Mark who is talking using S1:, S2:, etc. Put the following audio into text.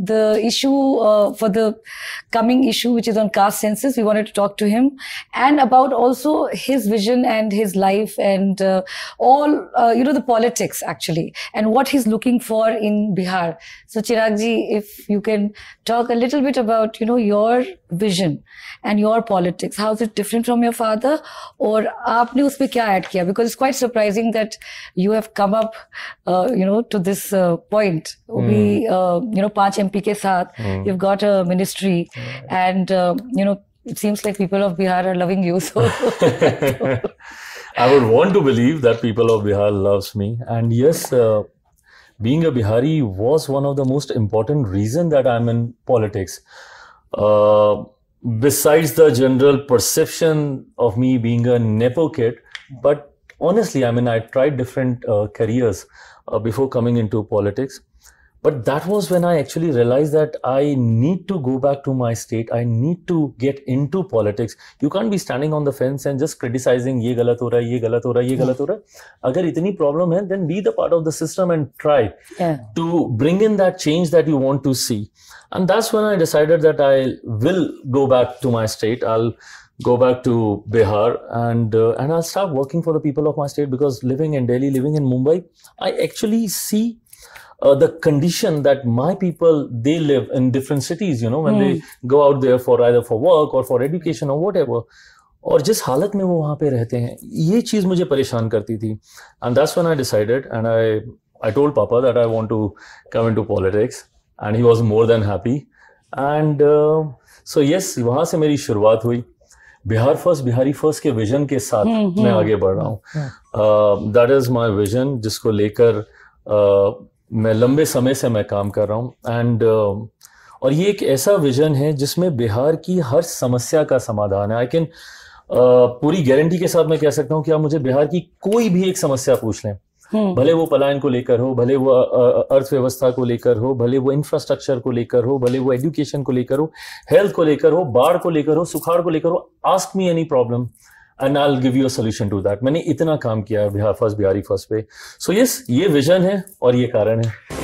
S1: the issue for the coming issue, which is on caste census. We wanted to talk to him and about also his vision and his life and all, the politics actually, and what he's looking for in Bihar. So Chirag ji, if you can talk a little bit about, your vision and your politics. How is it different from your father? Or aapne uspe kya add kiya? Because it's quite surprising that you have come up, to this point. We, 5 MP ke saath, you've got a ministry, and it seems like people of Bihar are loving you. So
S2: I would want to believe that people of Bihar loves me, and yes, being a Bihari was one of the most important reason that I'm in politics. Besides the general perception of me being a Nepo kid, but honestly, I tried different careers before coming into politics. But that was when I actually realized that I need to go back to my state. I need to get into politics. You can't be standing on the fence and just criticizing, ye galat ho raha hai, ye galat ho raha hai, ye galat ho raha hai. Agar itni problem hai, then be the part of the system and try to bring in that change that you want to see. And that's when I decided that I will go back to my state. I'll go back to Bihar and I'll start working for the people of my state, because living in Delhi, living in Mumbai, I actually see the condition that my people, they live in different cities, when they go out there for either for work or for education or whatever. और जिस हालत में वो वहाँ पे रहते हैं, ये चीज़ मुझे परेशान करती थी. And that's when I decided, and I told Papa that I want to come into politics, and he was more than happy. And so yes, वहाँ से मेरी शुरुआत हुई. बिहार फर्स्ट, बिहारी फर्स्ट के विजन के साथ मैं आगे बढ़ रहा हूँ. दैट इज माय विजन, जिसको लेकर मैं लंबे समय से मैं काम कर रहा हूँ. एंड और ये एक ऐसा विजन है जिसमें बिहार की हर समस्या का समाधान है. आई कैन पूरी गारंटी के साथ मैं कह सकता हूँ कि आप मुझे बिहार की कोई भी एक समस्या पूछ लें, भले वो पलायन को लेकर हो, भले वो अर्थव्यवस्था को लेकर हो, भले वो इंफ्रास्ट्रक्चर को लेकर हो, भले वो एजुकेशन को लेकर हो, हेल्थ को लेकर हो, बाढ़ को लेकर हो, सुखाड़ को लेकर हो, ask me any problem and I will give you a solution to that. मैंने इतना काम किया बिहार फर्स्ट, बिहारी फर्स्ट पे. सो यस, ये विजन है और ये कारण है.